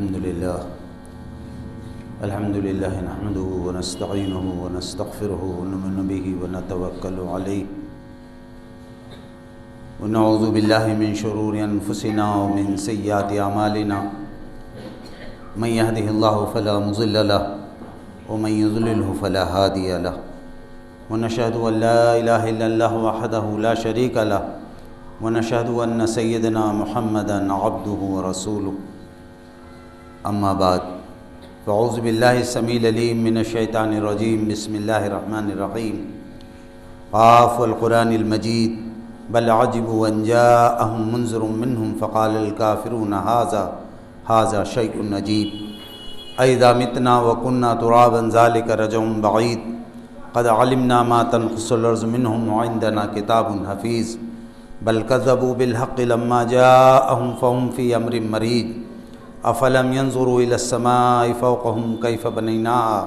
الحمد لله نحمده ونستعينه ونستغفره ونؤمن به ونتوكل عليه ونعوذ بالله من شرور أنفسنا ومن سيئات أعمالنا من يهده الله فلا مضل له ومن يضلله فلا هادي له ونشهد أن لا إله إلا الله وحده لا شريك له ونشهد أن سيدنا محمدا عبده ورسوله أما بعد فأعوذ بالله السميع العليم من الشيطان الرجيم بسم الله الرحمن الرحيم قاف والقرآن المجيد بل عجبوا أن جاءهم منذر منهم فقال الكافرون هذا شيء عجيب أإذا متنا وكنا ترابا ذلك رجع بعيد قد علمنا ما تنقص الأرض منهم وعندنا كتاب حفيظ بل كذبوا بالحق لما جاءهم فهم في أمر مريج أفلم ينظروا إلى السماء فوقهم كيف بنيناها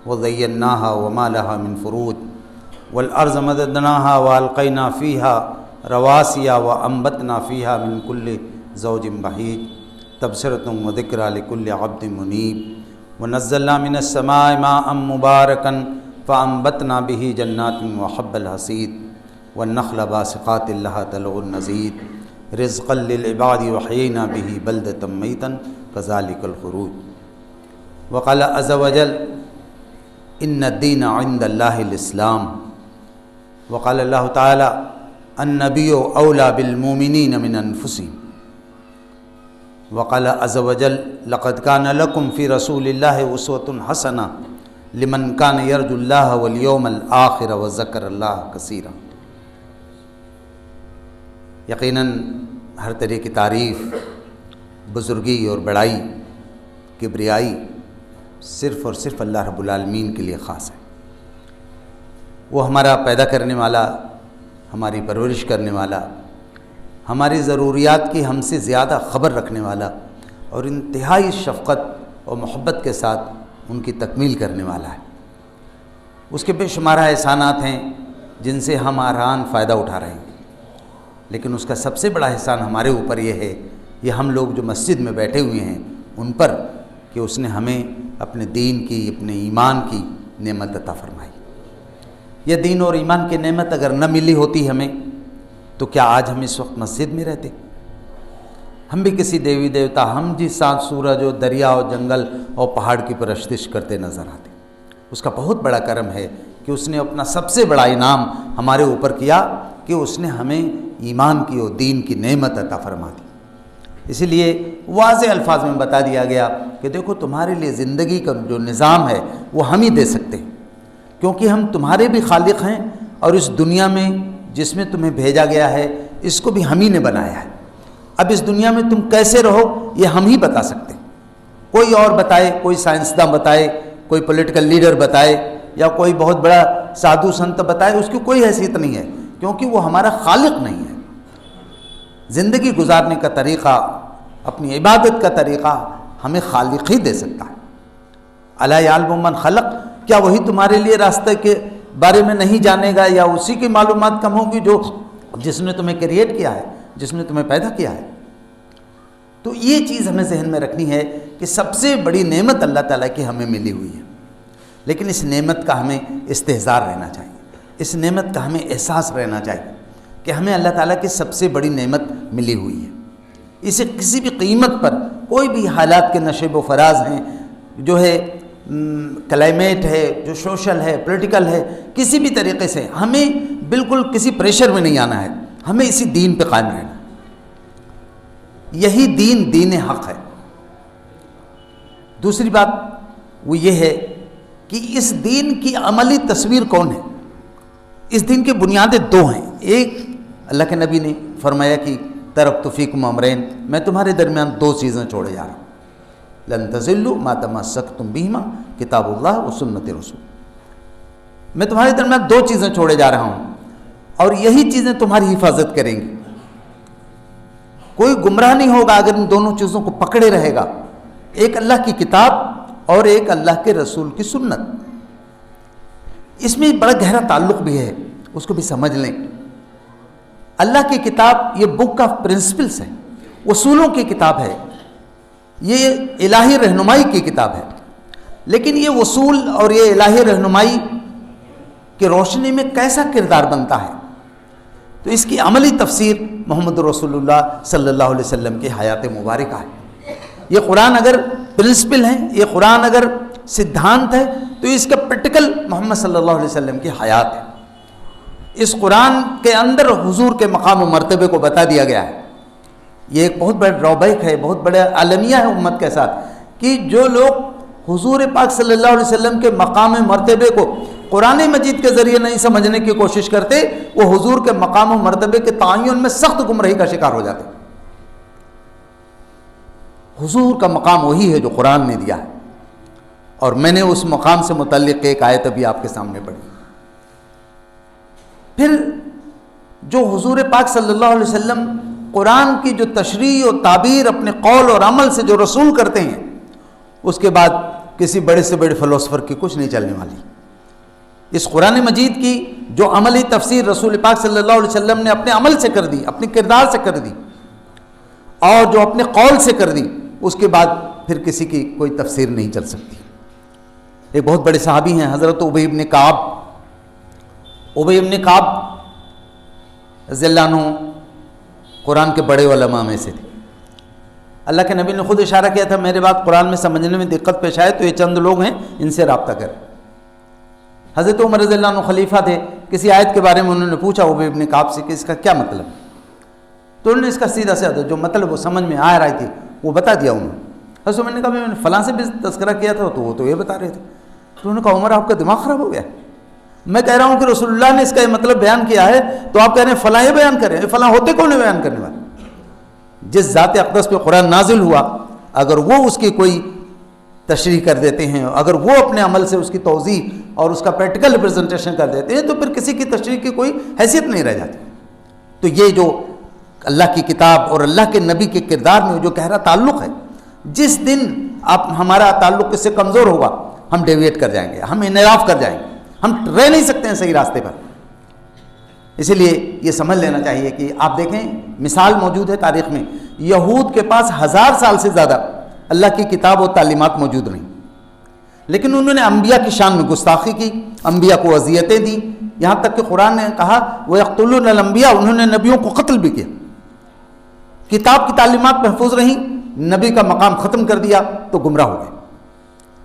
وزيناها وما لها من فروج والأرض مددناها وألقينا فيها رواسي وأنبتنا فيها من كل زوج بهيج تبصرة وذكرى لكل عبد منيب ونزلنا من السماء ماء مباركا فأنبتنا به جنات وحب الحصيد والنخل باسقات لها طلع نضيد رزقا للعباد وحيينا به بلدة ميتا كذلك الخروج وقال عز وجل إن الدين عند الله الإسلام وقال الله تعالى النبي أولى بالمؤمنين من أنفسهم وقال عز وجل لقد كان لكم في رسول الله أسوة حسنة لمن كان يرجو الله واليوم الآخر وذكر الله كثيرا۔ یقیناً ہر طرح کی تعریف، بزرگی اور بڑائی، کبریائی صرف اور صرف اللہ رب العالمین کے لیے خاص ہے۔ وہ ہمارا پیدا کرنے والا، ہماری پرورش کرنے والا، ہماری ضروریات کی ہم سے زیادہ خبر رکھنے والا اور انتہائی شفقت اور محبت کے ساتھ ان کی تکمیل کرنے والا ہے۔ اس کے بے شمار احسانات ہیں جن سے ہم آران فائدہ اٹھا رہے ہیں، لیکن اس کا سب سے بڑا احسان ہمارے اوپر یہ ہے، یہ ہم لوگ جو مسجد میں بیٹھے ہوئے ہیں ان پر، کہ اس نے ہمیں اپنے دین کی، اپنے ایمان کی نعمت عطا فرمائی۔ یہ دین اور ایمان کی نعمت اگر نہ ملی ہوتی ہمیں تو کیا آج ہم اس وقت مسجد میں رہتے؟ ہم بھی کسی دیوی دیوتا، ہم جی سات سورج اور دریا اور جنگل اور پہاڑ کی پرستش کرتے نظر آتے۔ اس کا بہت بڑا کرم ہے کہ اس نے اپنا سب سے بڑا انعام ہمارے اوپر کیا کہ اس نے ہمیں ایمان کی اور دین کی نعمت عطا فرما دی۔ اسی لیے واضح الفاظ میں بتا دیا گیا کہ دیکھو تمہارے لیے زندگی کا جو نظام ہے وہ ہم ہی دے سکتے ہیں، کیونکہ ہم تمہارے بھی خالق ہیں اور اس دنیا میں جس میں تمہیں بھیجا گیا ہے اس کو بھی ہم ہی نے بنایا ہے۔ اب اس دنیا میں تم کیسے رہو یہ ہم ہی بتا سکتے ہیں۔ کوئی اور بتائے، کوئی سائنسداں بتائے، کوئی پولیٹیکل لیڈر بتائے یا کوئی بہت بڑا سادھو سنت بتائے، اس کی کوئی حیثیت نہیں ہے، کیونکہ وہ ہمارا خالق نہیں ہے۔ زندگی گزارنے کا طریقہ، اپنی عبادت کا طریقہ ہمیں خالق ہی دے سکتا ہے۔ الا یعلم من خلق، کیا وہی تمہارے لیے راستے کے بارے میں نہیں جانے گا، یا اسی کی معلومات کم ہوگی جس نے تمہیں کریٹ کیا ہے، جس نے تمہیں پیدا کیا ہے؟ تو یہ چیز ہمیں ذہن میں رکھنی ہے کہ سب سے بڑی نعمت اللہ تعالیٰ کی ہمیں ملی ہوئی ہے، لیکن اس نعمت کا ہمیں استحضار رہنا چاہیے، اس نعمت کا ہمیں احساس رہنا چاہیے کہ ہمیں اللہ تعالیٰ کی سب سے بڑی نعمت ملی ہوئی ہے۔ اسے کسی بھی قیمت پر، کوئی بھی حالات کے نشیب و فراز ہیں، جو ہے کلائمیٹ ہے، جو سوشل ہے، پولیٹیکل ہے، کسی بھی طریقے سے ہمیں بالکل کسی پریشر میں نہیں آنا ہے، ہمیں اسی دین پہ قائم رہنا۔ یہی دین حق ہے۔ دوسری بات وہ یہ ہے کہ اس دین کی عملی تصویر کون ہے؟ اس دین کی بنیادیں دو ہیں۔ ایک، اللہ کے نبی نے فرمایا کہ ترکت فیکم امرین، میں تمہارے درمیان دو چیزیں چھوڑے جا رہا ہوں، لن تضلوا ما تمسکتم بہما کتاب اللہ و سنت رسول۔ میں تمہارے درمیان دو چیزیں چھوڑے جا رہا ہوں اور یہی چیزیں تمہاری حفاظت کریں گی۔ کوئی گمراہ نہیں ہوگا اگر ان دونوں چیزوں کو پکڑے رہے گا، ایک اللہ کی کتاب اور ایک اللہ کے رسول کی سنت۔ اس میں بڑا گہرا تعلق بھی ہے، اس کو بھی سمجھ لیں۔ اللہ کی کتاب یہ بک آف پرنسپلس ہے، اصولوں کی کتاب ہے، یہ الہی رہنمائی کی کتاب ہے، لیکن یہ وصول اور یہ الہی رہنمائی کی روشنی میں کیسا کردار بنتا ہے، تو اس کی عملی تفسیر محمد رسول اللہ صلی اللہ علیہ وسلم کی حیات مبارکہ ہے۔ یہ قرآن اگر پرنسپل ہے، یہ قرآن اگر سدھانت ہے، تو اس کا پریکٹیکل محمد صلی اللہ علیہ وسلم کی حیات ہے۔ اس قرآن کے اندر حضور کے مقام و مرتبے کو بتا دیا گیا ہے۔ یہ ایک بہت بڑا ڈرابیک ہے، بہت بڑا المیہ ہے امت کے ساتھ، کہ جو لوگ حضور پاک صلی اللہ علیہ وسلم کے مقام مرتبے کو قرآن مجید کے ذریعے نہیں سمجھنے کی کوشش کرتے، وہ حضور کے مقام و مرتبے کے تعین میں سخت گمراہی کا شکار ہو جاتے۔ حضور کا مقام وہی ہے جو قرآن نے دیا ہے، اور میں نے اس مقام سے متعلق ایک آیت ابھی آپ کے سامنے پڑھی۔ پھر جو حضور پاک صلی اللہ علیہ وسلم قرآن کی جو تشریح و تعبیر اپنے قول اور عمل سے جو رسول کرتے ہیں، اس کے بعد کسی بڑے سے بڑے فلسفر کی کچھ نہیں چلنے والی۔ اس قرآن مجید کی جو عملی تفسیر رسول پاک صلی اللہ علیہ وسلم نے اپنے عمل سے کر دی، اپنے کردار سے کر دی، اور جو اپنے قول سے کر دی، اس کے بعد پھر کسی کی کوئی تفسیر نہیں چل سکتی۔ ایک بہت بڑے صحابی ہیں حضرت ابی بن کعب۔ ابی بن کعب رضی اللہ عنہ قرآن کے بڑے علماء میں سے تھے۔ اللہ کے نبی نے خود اشارہ کیا تھا، میرے بات قرآن میں سمجھنے میں دقت پیش آئے تو یہ چند لوگ ہیں، ان سے رابطہ کریں۔ حضرت عمر رضی اللہ عنہ خلیفہ تھے، کسی آیت کے بارے میں انہوں نے پوچھا ابی بن کعب سے کہ اس کا کیا مطلب، تو انہوں نے اس کا سیدھا سیدھا جو مطلب وہ سمجھ میں آ رہی تھی وہ بتا دیا انہوں نے۔ حضرت عمر نے کہا میں نے فلاں سے بھی تذکرہ کیا تھا تو وہ تو یہ بتا رہے تھے۔ تو انہوں نے کہا عمر آپ کا دماغ خراب ہو گیا، میں کہہ رہا ہوں کہ رسول اللہ نے اس کا یہ مطلب بیان کیا ہے، تو آپ کہہ رہے ہیں فلاں یہ بیان کریں، فلاں ہوتے کون ہے بیان کرنے والے؟ جس ذات اقدس پہ قرآن نازل ہوا، اگر وہ اس کی کوئی تشریح کر دیتے ہیں، اگر وہ اپنے عمل سے اس کی توضیح اور اس کا پریکٹیکل ریپرزنٹیشن کر دیتے ہیں، تو پھر کسی کی تشریح کی کوئی حیثیت نہیں رہ جاتی۔ تو یہ جو اللہ کی کتاب اور اللہ کے نبی کے کردار میں جو گہرا تعلق ہے، جس دن ہمارا تعلق اس سے کمزور ہوگا، ہم ڈیویٹ کر جائیں گے، ہم انحراف کر جائیں گے، ہم رہ نہیں سکتے ہیں صحیح راستے پر۔ اسی لیے یہ سمجھ لینا چاہیے کہ آپ دیکھیں مثال موجود ہے تاریخ میں، یہود کے پاس 1000 سال سے زیادہ اللہ کی کتاب و تعلیمات موجود نہیں، لیکن انہوں نے انبیاء کی شان میں گستاخی کی، انبیاء کو اذیتیں دی، یہاں تک کہ قرآن نے کہا وَيَقْتُلُونَ الْأَنْبِيَاءَ، انہوں نے نبیوں کو قتل بھی کیا۔ کتاب کی تعلیمات محفوظ رہیں، نبی کا مقام ختم کر دیا تو گمراہ ہو گئے۔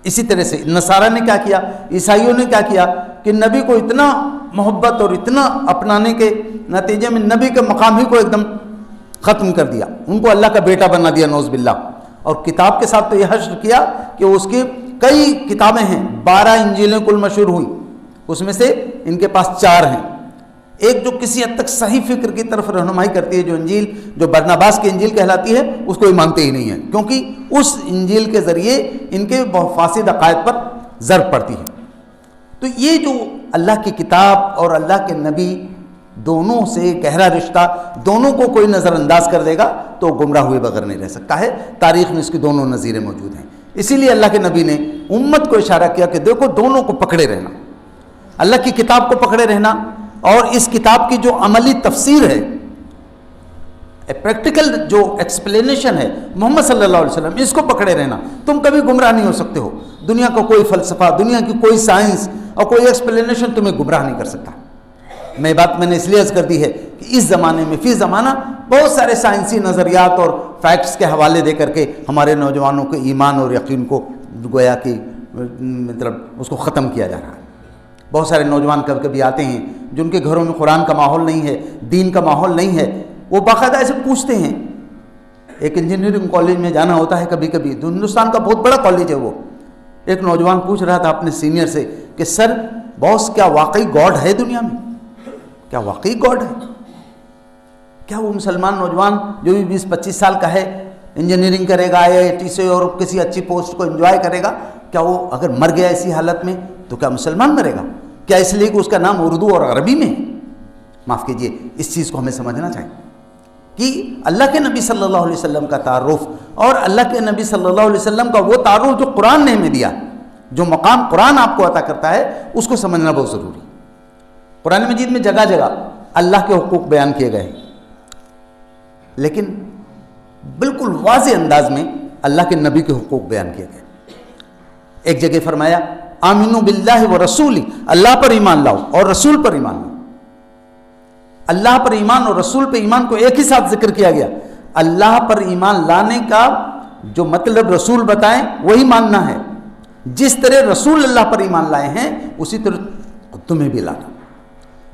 اسی طرح سے نصارہ نے کیا کیا، عیسائیوں نے کیا کیا کہ نبی کو اتنا محبت اور اتنا اپنانے کے نتیجے میں نبی کے مقام ہی کو ایک دم ختم کر دیا، ان کو اللہ کا بیٹا بنا دیا نعوذ باللہ۔ اور کتاب کے ساتھ تو یہ حشر کیا کہ اس کی کئی کتابیں ہیں، 12 انجیلیں کل مشہور ہوئیں، اس میں سے ان کے پاس 4 ہیں۔ ایک جو کسی حد تک صحیح فکر کی طرف رہنمائی کرتی ہے، جو انجیل جو برناباس کی انجیل کہلاتی ہے، اس کو یہ مانتے ہی نہیں ہیں، کیونکہ اس انجیل کے ذریعے ان کے بہت فاسد عقائد پر ضرب پڑتی ہے۔ تو یہ جو اللہ کی کتاب اور اللہ کے نبی دونوں سے گہرا رشتہ، دونوں کو کوئی نظر انداز کر دے گا تو گمراہ ہوئے بغیر نہیں رہ سکتا ہے۔ تاریخ میں اس کی دونوں نظیریں موجود ہیں، اسی لیے اللہ کے نبی نے امت کو اشارہ کیا کہ دیکھو دونوں کو پکڑے رہنا، اللہ کی کتاب کو پکڑے رہنا، اور اس کتاب کی جو عملی تفسیر ہے، پریکٹیکل جو ایکسپلینیشن ہے محمد صلی اللہ علیہ وسلم، اس کو پکڑے رہنا، تم کبھی گمراہ نہیں ہو سکتے ہو۔ دنیا کا کوئی فلسفہ، دنیا کی کوئی سائنس اور کوئی ایکسپلینیشن تمہیں گمراہ نہیں کر سکتا۔ میں نے اس لیے عرض کر دی ہے کہ اس زمانے میں فی زمانہ بہت سارے سائنسی نظریات اور فیکٹس کے حوالے دے کر کے ہمارے نوجوانوں کے ایمان اور یقین کو گویا کہ مطلب اس کو ختم کیا جا رہا ہے۔ بہت سارے نوجوان کبھی کبھی آتے ہیں جن کے گھروں میں قرآن کا ماحول نہیں ہے، دین کا ماحول نہیں ہے، وہ باقاعدہ ایسے پوچھتے ہیں۔ ایک انجینئرنگ کالج میں جانا ہوتا ہے کبھی کبھی، ہندوستان کا بہت بڑا کالج ہے وہ، ایک نوجوان پوچھ رہا تھا اپنے سینئر سے کہ سر باس کیا واقعی گاڈ ہے دنیا میں؟ کیا واقعی گاڈ ہے؟ کیا وہ مسلمان نوجوان جو بھی 20-25 سال کا ہے، انجینئرنگ کرے گا IIT سے اور کسی اچھی پوسٹ کو انجوائے کرے گا، کیا وہ اگر مر گیا اسی حالت میں تو کیا مسلمان مرے گا؟ کیا اس لیے کہ اس کا نام اردو اور عربی میں ہے؟ معاف کیجئے، اس چیز کو ہمیں سمجھنا چاہیے کہ اللہ کے نبی صلی اللہ علیہ وسلم کا تعارف اور اللہ کے نبی صلی اللہ علیہ وسلم کا وہ تعارف جو قرآن نے ہمیں دیا، جو مقام قرآن آپ کو عطا کرتا ہے، اس کو سمجھنا بہت ضروری ہے۔ قرآن مجید میں جگہ جگہ اللہ کے حقوق بیان کیے گئے ہیں، لیکن بالکل واضح انداز میں اللہ کے نبی کے حقوق بیان کیے گئے. ایک جگہ فرمایا آمنو باللہ و رسولی، اللہ پر ایمان لاؤ اور رسول پر ایمان لاؤ. اللہ پر ایمان اور رسول پر ایمان کو ایک ہی ساتھ ذکر کیا گیا. اللہ پر ایمان لانے کا جو مطلب رسول بتائیں وہی ماننا ہے. جس طرح رسول اللہ پر ایمان لائے ہیں اسی طرح تمہیں بھی لانا.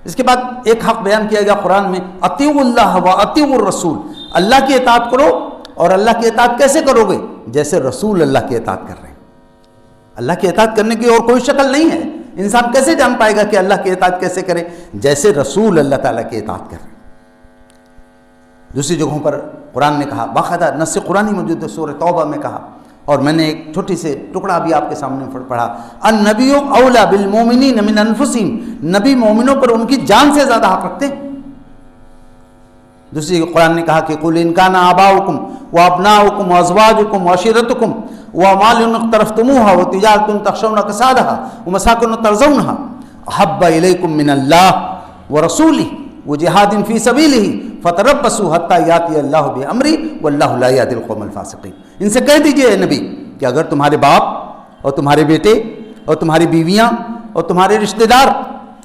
اس کے بعد ایک حق بیان کیا گیا قرآن میں، اطیعوا اللہ و اطیعوا الرسول. اللہ کی اطاعت کرو، اور اللہ کی اطاعت کیسے کرو گے؟ جیسے رسول اللہ کی اطاعت کر رہے ہیں. اللہ کی اطاعت کرنے کی اور کوئی شکل نہیں ہے. انسان کیسے جان پائے گا کہ اللہ کی اطاعت کیسے کرے؟ جیسے رسول اللہ تعالیٰ کی اطاعت کر رہے ہیں. دوسری جگہوں پر قرآن نے کہا، باقاعدہ نص قرآنی موجود ہے، سورہ توبہ میں کہا، اور میں نے ایک چھوٹی سے ٹکڑا بھی آپ کے سامنے پڑھا، النبی اولا بالمومنین من انفسہم، نبی مومنوں پر ان کی جان سے زیادہ حق رکھتے ہیں. دوسری قرآن نے کہا کہ قل ان کان آباؤکم وابناؤکم وازواجکم وعشیرتکم واموال اقترفتموها وتجارۃ تخشون کسادها ومساکن ترضونها احب الیکم من اللہ ورسولہ وجہاد فی سبیلہ فتربصوا حتی یاتی اللہ بامرہ واللہ لا یہدی القوم الفاسقین. ان سے کہہ دیجئے اے نبی کہ اگر تمہارے باپ اور تمہارے بیٹے اور تمہاری بیویاں اور تمہارے رشتہ دار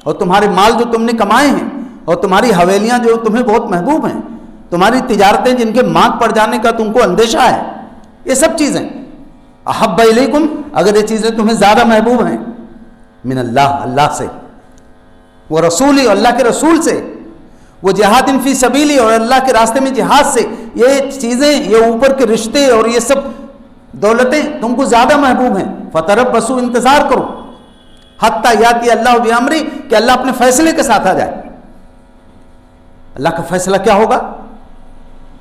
اور تمہارے مال جو تم نے کمائے ہیں اور تمہاری حویلیاں جو تمہیں بہت محبوب ہیں، تمہاری تجارتیں جن کے مات پڑ جانے کا تم کو اندیشہ ہے، یہ سب چیزیں احب الیکم، اگر یہ چیزیں تمہیں زیادہ محبوب ہیں، من اللہ، اللہ سے، وہ رسول، اللہ کے رسول سے، وہ جہاد فی سبیلی، اور اللہ کے راستے میں جہاد سے، یہ چیزیں، یہ اوپر کے رشتے اور یہ سب دولتیں تم کو زیادہ محبوب ہیں، فتربصوا، انتظار کرو، حتی یاتی اللہ بامرہ، کہ اللہ اپنے فیصلے کے ساتھ آ جائے. اللہ کا فیصلہ کیا ہوگا؟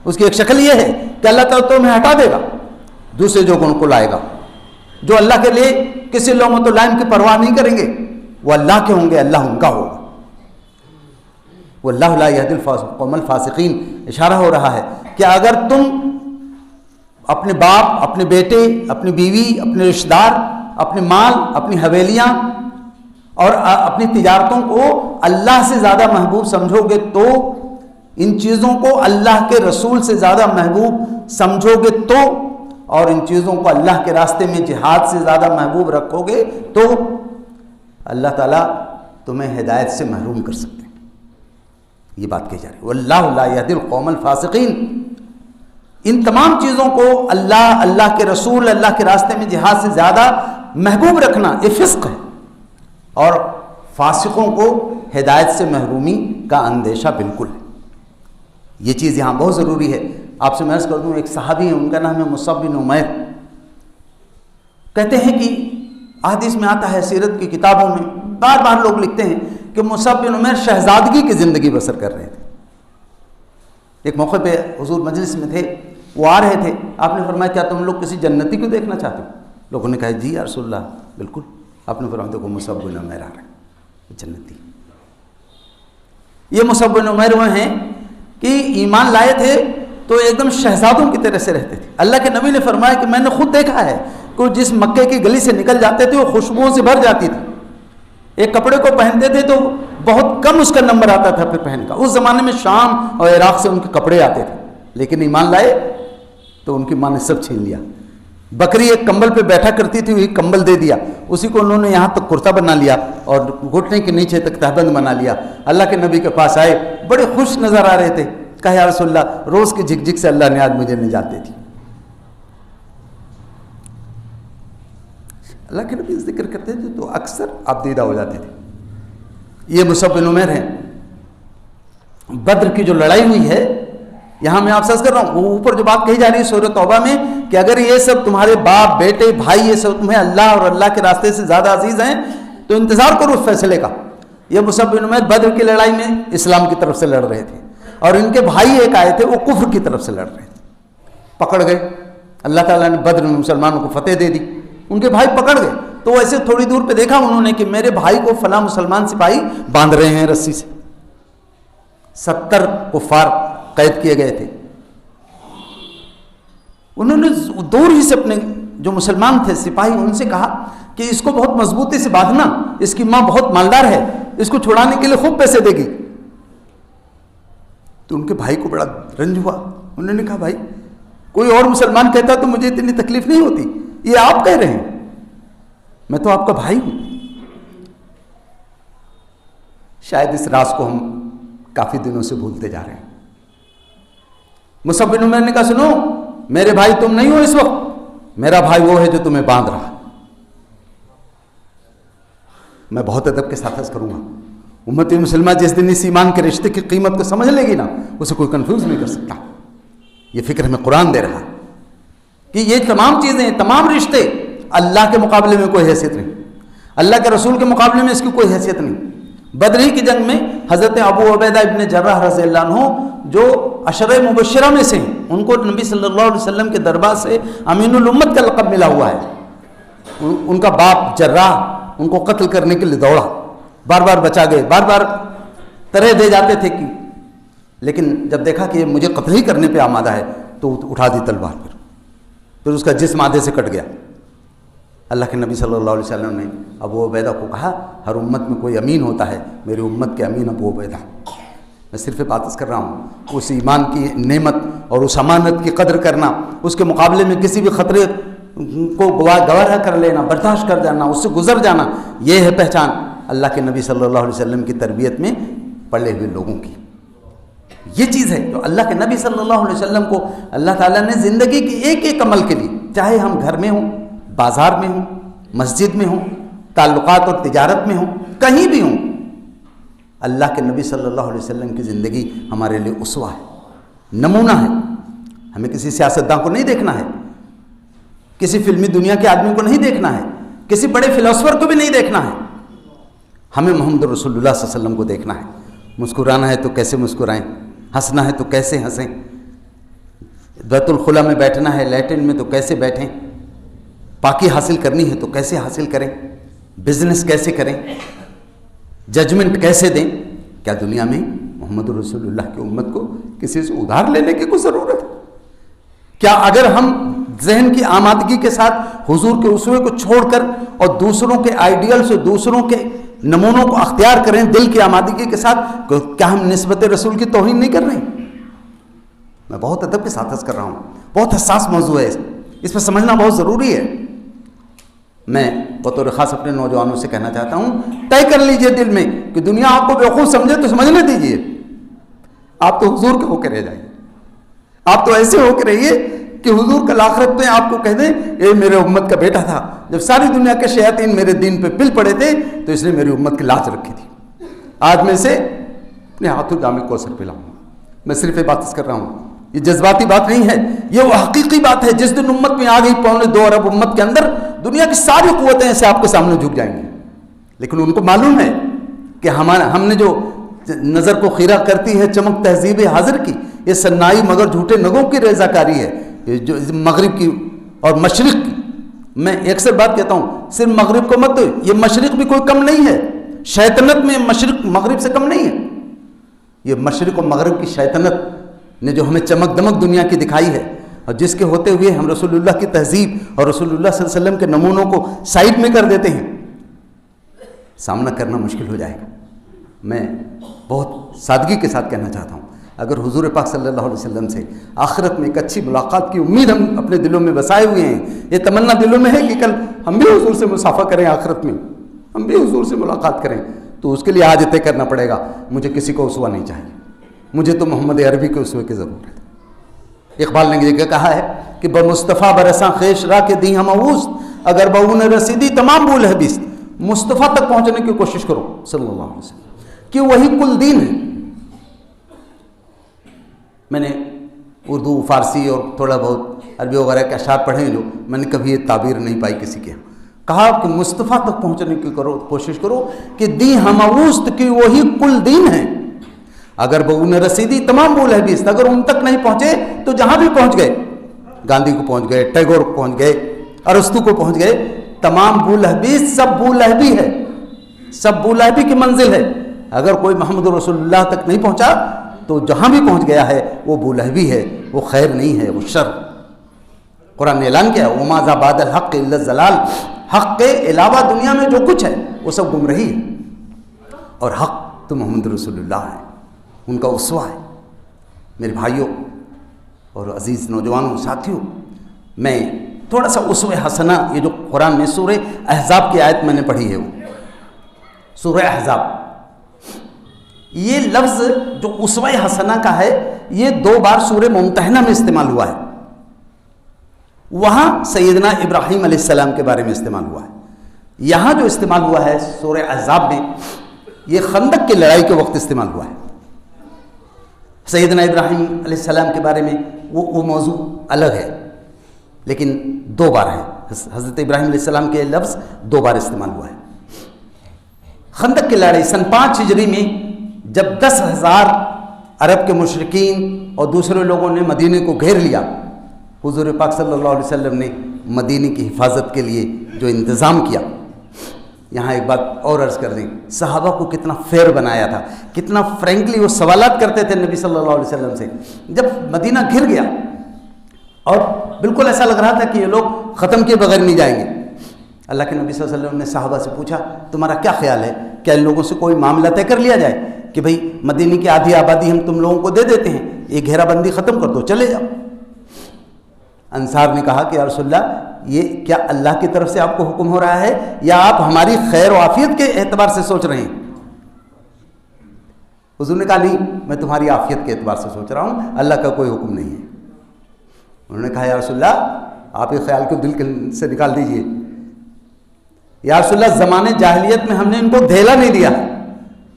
اس کی ایک شکل یہ ہے کہ اللہ تعالیٰ تمہیں ہٹا دے گا، دوسرے جگہوں کو لائے گا. جو اللہ کے لیے کسی لومۃ لائم کی پرواہ نہیں کریں گے وہ اللہ کے ہوں گے، اللہ ان کا ہوگا. واللہ لا یہدی القوم الفاسقین. اشارہ ہو رہا ہے کہ اگر تم اپنے باپ، اپنے بیٹے، اپنی بیوی، اپنے رشتہ دار، اپنے مال، اپنی حویلیاں اور اپنی تجارتوں کو اللہ سے زیادہ محبوب سمجھو گے تو، ان چیزوں کو اللہ کے رسول سے زیادہ محبوب سمجھو گے تو، اور ان چیزوں کو اللہ کے راستے میں جہاد سے زیادہ محبوب رکھو گے تو اللہ تعالیٰ تمہیں ہدایت سے محروم کر سکتے ہیں. یہ بات کہی جا رہی ہے واللہ لا یہدی القوم الفاسقین. ان تمام چیزوں کو اللہ، اللہ کے رسول، اللہ کے راستے میں جہاد سے زیادہ محبوب رکھنا یہ فسق ہے، اور فاسقوں کو ہدایت سے محرومی کا اندیشہ بالکل ہے. یہ چیز یہاں بہت ضروری ہے. آپ سے میں عرض کر دوں، ایک صحابی ہیں، ان کا نام ہے مصعب بن عمیر. کہتے ہیں کہ احادیث میں آتا ہے، سیرت کی کتابوں میں بار بار لوگ لکھتے ہیں کہ مصعب بن عمیر شہزادگی کی زندگی بسر کر رہے تھے. ایک موقع پہ حضور مجلس میں تھے، وہ آ رہے تھے، آپ نے فرمایا کیا تم لوگ کسی جنتی کو دیکھنا چاہتے ہو؟ لوگوں نے کہا جی یا رسول اللہ بالکل. آپ نے فرمایا دیکھو مصعب بن عمیر آ رہے ہیں، جنتی. یہ مصعب بن عمیر وہ ہیں کہ ایمان لائے تھے تو ایک دم شہزادوں کی طرح سے رہتے تھے. اللہ کے نبی نے فرمایا کہ میں نے خود دیکھا ہے کہ جس مکے کی گلی سے نکل جاتے تھے وہ خوشبوؤں سے بھر جاتی تھی. ایک کپڑے کو پہنتے تھے تو بہت کم اس کا نمبر آتا تھا پھر پہن کا. اس زمانے میں شام اور عراق سے ان کے کپڑے آتے تھے، لیکن ایمان لائے تو ان کی ماں نے سب چھین لیا. بکری ایک کمبل پہ بیٹھا کرتی تھی، وہی کمبل دے دیا، اسی کو انہوں نے یہاں تک کرتا بنا لیا اور گھٹنے کے نیچے تک تہبند بنا لیا. اللہ کے نبی کے پاس آئے، بڑے خوش نظر آ رہے تھے. کہا یا رسول اللہ روز کی جھک جھک سے اللہ نے آج مجھے نجات دے دی. اللہ کے نبی ذکر کرتے تھے تو اکثر آپ دیدہ ہو جاتے تھے. یہ مصعب بن عمیر ہیں. بدر کی جو لڑائی ہوئی ہے، یہاں میں آپ سے عرض کر رہا ہوں، وہ اوپر جو بات کہی جا رہی ہے سورۃ توبہ میں کہ اگر یہ سب تمہارے باپ، بیٹے، بھائی، یہ سب تمہیں اللہ اور اللہ کے راستے سے زیادہ عزیز ہیں تو انتظار کرو اس فیصلے کا. یہ مصعب بن عمیر بدر کی لڑائی میں اسلام کی طرف سے لڑ رہے تھے، اور ان کے بھائی ایک آئے تھے وہ کفر کی طرف سے لڑ رہے تھے. پکڑ گئے، اللہ تعالیٰ نے بدر میں مسلمانوں کو فتح دے دی. ان کے بھائی پکڑ گئے تو ایسے تھوڑی دور پہ دیکھا انہوں نے کہ میرے بھائی کو فلاں مسلمان سپاہی باندھ رہے ہیں رسی سے. 70 کفار قید کیے گئے تھے. انہوں نے دور ہی سے اپنے جو مسلمان تھے سپاہی ان سے کہا کہ اس کو بہت مضبوطی سے باندھنا، اس کی ماں بہت مالدار ہے، اس کو چھڑانے کے لیے خوب پیسے دے گی. تو ان کے بھائی کو بڑا رنج ہوا. انہوں نے کہا بھائی کوئی اور مسلمان کہتا تو مجھے اتنی تکلیف نہیں ہوتی، یہ آپ کہہ رہے ہیں، میں تو آپ کا بھائی ہوں۔ شاید اس راز کو ہم کافی دنوں سے بھولتے جا رہے ہیں۔ مصعب بن عمیر نے کہا سنو، میرے بھائی تم نہیں ہو اس وقت، میرا بھائی وہ ہے جو تمہیں باندھ رہا۔ میں بہت ادب کے ساتھ عرض کروں گا، امت مسلمہ جس دن اس ایمان کے رشتے کی قیمت کو سمجھ لے گی نا، اسے کوئی کنفیوز نہیں کر سکتا۔ یہ فکر ہمیں قرآن دے رہا کہ یہ تمام چیزیں، تمام رشتے اللہ کے مقابلے میں کوئی حیثیت نہیں، اللہ کے رسول کے مقابلے میں اس کی کوئی حیثیت نہیں۔ بدر کی جنگ میں حضرت ابو عبیدہ ابن جراح رضی اللہ عنہ جو عشرہ مبشرہ میں سے ہیں، ان کو نبی صلی اللہ علیہ وسلم کے دربار سے امین الامت کا لقب ملا ہوا ہے۔ ان کا باپ جراح ان کو قتل کرنے کے لیے دوڑا، بار بار بچا گئے، بار بار طرح دے جاتے تھے کہ، لیکن جب دیکھا کہ یہ مجھے قتل ہی کرنے پہ آمادہ ہے تو اٹھا دی تلوار، پھر اس کا جسم آدھے سے کٹ گیا۔ اللہ کے نبی صلی اللہ علیہ وسلم نے ابو عبیدہ کو کہا ہر امت میں کوئی امین ہوتا ہے، میری امت کے امین ابو عبیدہ۔ میں صرف بات کر رہا ہوں اس ایمان کی نعمت اور اس امانت کی قدر کرنا، اس کے مقابلے میں کسی بھی خطرے کو گوارا کر لینا، برداشت کر جانا، اس سے گزر جانا، یہ ہے پہچان اللہ کے نبی صلی اللہ علیہ وسلم کی تربیت میں پڑے ہوئے لوگوں کی۔ یہ چیز ہے جو اللہ کے نبی صلی اللہ علیہ وسلم کو اللہ تعالیٰ نے زندگی کے ایک ایک عمل کے لیے، چاہے ہم گھر میں ہوں، بازار میں ہوں، مسجد میں ہوں، تعلقات اور تجارت میں ہوں، کہیں بھی ہوں، اللہ کے نبی صلی اللہ علیہ وسلم کی زندگی ہمارے لیے اسوہ ہے، نمونہ ہے۔ ہمیں کسی سیاستداں کو نہیں دیکھنا ہے، کسی فلمی دنیا کے آدمی کو نہیں دیکھنا ہے، کسی بڑے فلاسفر کو بھی نہیں دیکھنا ہے، ہمیں محمد رسول اللہ صلی اللہ علیہ وسلم کو دیکھنا ہے۔ مسکرانا ہے تو کیسے مسکرائیں، ہنسنا ہے تو کیسے ہنسیں، بیت الخلا میں بیٹھنا ہے، لیٹرن میں تو کیسے بیٹھیں، پاکی حاصل کرنی ہے تو کیسے حاصل کریں، بزنس کیسے کریں، ججمنٹ کیسے دیں۔ کیا دنیا میں محمد رسول اللہ کی امت کو کسی سے ادھار لینے کی کوئی ضرورت ہے؟ کیا اگر ہم ذہن کی آمادگی کے ساتھ حضور کے اسوے کو چھوڑ کر اور دوسروں کے آئیڈیل سے، دوسروں کے نمونوں کو اختیار کریں دل کی آمادگی کے ساتھ، کیا ہم نسبت رسول کی توہین نہیں کر رہے ہیں؟ میں بہت ادب کے ساتھ عرض کر رہا ہوں، بہت حساس موضوع ہے، اس پہ سمجھنا بہت ضروری ہے۔ میں بطور خاص اپنے نوجوانوں سے کہنا چاہتا ہوں، طے کر لیجئے دل میں کہ دنیا آپ کو بیوقوف سمجھے تو سمجھنے دیجئے، آپ تو حضور کے ہو کے رہ جائیں، آپ تو ایسے ہو کے رہیے کہ حضور کل آخرت میں آپ کو کہہ دیں اے میرے امت کا بیٹا تھا، جب ساری دنیا کے شیاطین میرے دین پہ پل پڑے تھے تو اس نے میری امت کی لاج رکھی تھی، آج میں سے اپنے ہاتھوں جام کوثر پلاؤں۔ میں صرف یہ بات کر رہا ہوں، یہ جذباتی بات نہیں ہے، یہ وہ حقیقی بات ہے۔ جس دن امت میں آ گئی 2.25 ارب امت کے اندر، دنیا کی ساری قوتیں ایسے آپ کے سامنے جھک جائیں گی، لیکن ان کو معلوم ہے کہ ہم نے جو نظر کو خیرہ کرتی ہے چمک تہذیب حاضر کی، یہ سنائی مگر جھوٹے نگوں کی ریزہ کاری ہے، جو مغرب کی اور مشرق کی۔ میں اکثر بات کہتا ہوں، صرف مغرب کو مت دو، یہ مشرق بھی کوئی کم نہیں ہے، شیطنت میں مشرق مغرب سے کم نہیں ہے۔ یہ مشرق و مغرب کی شیطنت نے جو ہمیں چمک دمک دنیا کی دکھائی ہے، اور جس کے ہوتے ہوئے ہم رسول اللہ کی تہذیب اور رسول اللہ صلی اللہ علیہ وسلم کے نمونوں کو سائڈ میں کر دیتے ہیں، سامنا کرنا مشکل ہو جائے گا۔ میں بہت سادگی کے ساتھ کہنا چاہتا ہوں، اگر حضور پاک صلی اللہ علیہ وسلم سے آخرت میں ایک اچھی ملاقات کی امید ہم اپنے دلوں میں بسائے ہوئے ہیں، یہ تمنا دلوں میں ہے کہ کل ہم بھی حضور سے مصافحہ کریں، آخرت میں ہم بھی حضور سے ملاقات کریں، تو اس کے لیے آج طے کرنا پڑے گا، مجھے کسی کو اسوہ نہیں چاہیے، مجھے تو محمد عربی کے اسوے کی ضرورت ہے۔ اقبال نے یہ کہا ہے کہ بمصطفیٰ برساں خیش را کے دی ہم اوست، اگر بہون رسیدی تمام بول ہے بیست۔ مصطفیٰ تک پہنچنے کی کوشش کرو صلی اللہ علیہ وسلم، کہ وہی کل دین ہے۔ میں نے اردو، فارسی اور تھوڑا بہت عربی وغیرہ کے اشعار پڑھے ہیں، جو میں نے کبھی یہ تعبیر نہیں پائی کسی کے، کہا کہ مصطفیٰ تک پہنچنے کی کوشش کرو کہ دی ہم اوست کی وہی کل دین ہے، اگر بہون رسیدی تمام بول ہے بیست۔ اگر ان تک نہیں پہنچے تو جہاں بھی پہنچ گئے، گاندھی کو پہنچ گئے، ٹیگور کو پہنچ گئے، ارسطو کو پہنچ گئے، تمام بو لہبی سب بو لہبی ہے، سب بو لہبی کی منزل ہے۔ اگر کوئی محمد رسول اللہ تک نہیں پہنچا تو جہاں بھی پہنچ گیا ہے وہ بو لہبی ہے، وہ خیر نہیں ہے، وہ شر۔ قرآن نے اعلان کیا وما ذا بعد الحق الا الضلال، حق کے علاوہ دنیا میں جو کچھ ہے وہ سب گمراہی ہے، اور حق تو محمد رسول اللہ ہے، ان کا اسوہ ہے۔ میرے بھائیوں، اور عزیز نوجوانوں ساتھیوں، میں تھوڑا سا اسوہ حسنہ، یہ جو قرآن میں سورہ احزاب کی آیت میں نے پڑھی ہے، وہ سورہ احزاب، یہ لفظ جو اسوہ حسنہ کا ہے یہ 2 بار سورہ ممتحنہ میں استعمال ہوا ہے. وہاں سیدنا ابراہیم علیہ السلام کے بارے میں استعمال ہوا ہے. یہاں جو استعمال ہوا ہے سورہ احزاب میں، یہ خندق کی لڑائی کے وقت استعمال ہوا ہے. سیدنا ابراہیم علیہ السلام کے بارے میں وہ موضوع الگ ہے، لیکن 2 بار ہے. حضرت ابراہیم علیہ السلام کے لفظ 2 بار استعمال ہوا ہے. خندق کی لڑائی سن 5 ہجری میں جب 10,000 عرب کے مشرکین اور دوسرے لوگوں نے مدینے کو گھیر لیا، حضور پاک صلی اللہ علیہ وسلم نے مدینے کی حفاظت کے لیے جو انتظام کیا. یہاں ایک بات اور عرض کر دیں، صحابہ کو کتنا فیئر بنایا تھا، کتنا فرینکلی وہ سوالات کرتے تھے نبی صلی اللہ علیہ وسلم سے. جب مدینہ گھر گیا اور بالکل ایسا لگ رہا تھا کہ یہ لوگ ختم کیے بغیر نہیں جائیں گے، اللہ کے نبی صلی اللہ علیہ وسلم نے صحابہ سے پوچھا تمہارا کیا خیال ہے، کیا ان لوگوں سے کوئی معاملہ طے کر لیا جائے کہ بھئی مدینے کی آدھی آبادی ہم تم لوگوں کو دے دیتے ہیں، یہ گھیرا بندی ختم کر دو، چلے جاؤ. انصار نے کہا کہ یا رسول اللہ، یہ کیا اللہ کی طرف سے آپ کو حکم ہو رہا ہے یا آپ ہماری خیر و عافیت کے اعتبار سے سوچ رہے ہیں؟ حضور نے کہا نہیں، میں تمہاری عافیت کے اعتبار سے سوچ رہا ہوں، اللہ کا کوئی حکم نہیں ہے. انہوں نے کہا یا رسول اللہ، آپ یہ خیال کو دل سے نکال دیجئے. یا رسول اللہ، زمانے جاہلیت میں ہم نے ان کو دھیلا نہیں دیا،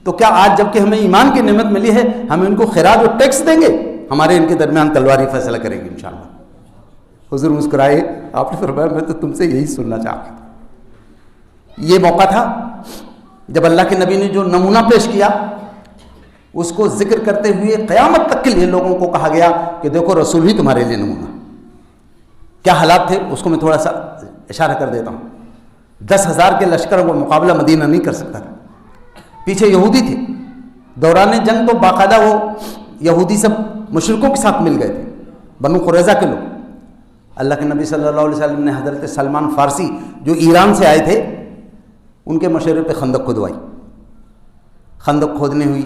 تو کیا آج جب کہ ہمیں ایمان کی نعمت ملی ہے ہم ان کو خراج اور ٹیکس دیں گے؟ ہمارے ان کے درمیان تلواری فیصلہ کریں گے انشاءاللہ. حضور مسکرائے، آپ نے فرمایا میں تو تم سے یہی سننا چاہتا تھا. یہ موقع تھا جب اللہ کے نبی نے جو نمونہ پیش کیا اس کو ذکر کرتے ہوئے قیامت تک کے لیے لوگوں کو کہا گیا کہ دیکھو رسول ہی تمہارے لیے نمونہ. کیا حالات تھے اس کو میں تھوڑا سا اشارہ کر دیتا ہوں. 10,000 کے لشکر وہ مقابلہ مدینہ نہیں کر سکتا تھا. پیچھے یہودی تھے، دوران جنگ تو باقاعدہ وہ یہودی سب مشرکوں کے ساتھ مل گئے تھے، بنو قریظہ کے لوگ. اللہ کے نبی صلی اللہ علیہ وسلم نے حضرت سلمان فارسی جو ایران سے آئے تھے ان کے مشورے پہ خندق کھدوائی. خندق کھودنے ہوئی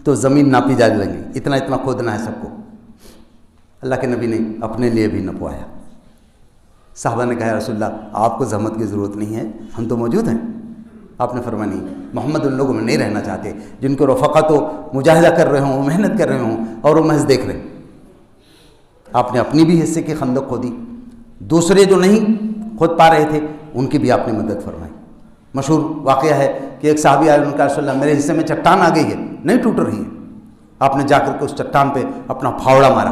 تو زمین ناپی جانے لگی، اتنا اتنا کھودنا ہے سب کو. اللہ کے نبی نے اپنے لیے بھی نپوایا. صحابہ نے کہا یا رسول اللہ، آپ کو زحمت کی ضرورت نہیں ہے، ہم تو موجود ہیں. آپ نے فرمایا نہیں، محمد ان لوگوں میں نہیں رہنا چاہتے جن کو رفقا تو مجاہدہ کر رہے ہوں، محنت کر رہے ہوں اور وہ محض دیکھ رہے ہیں. آپ نے اپنی بھی حصے کی خندق کھودی، دوسرے جو نہیں کھود پا رہے تھے ان کی بھی آپ نے مدد فرمائی. مشہور واقعہ ہے کہ ایک صحابی آئے، ان کا رسول اللہ میرے حصے میں چٹان آ گئی ہے، نہیں ٹوٹ رہی ہے. آپ نے جا کر کے اس چٹان پہ اپنا پھاوڑا مارا.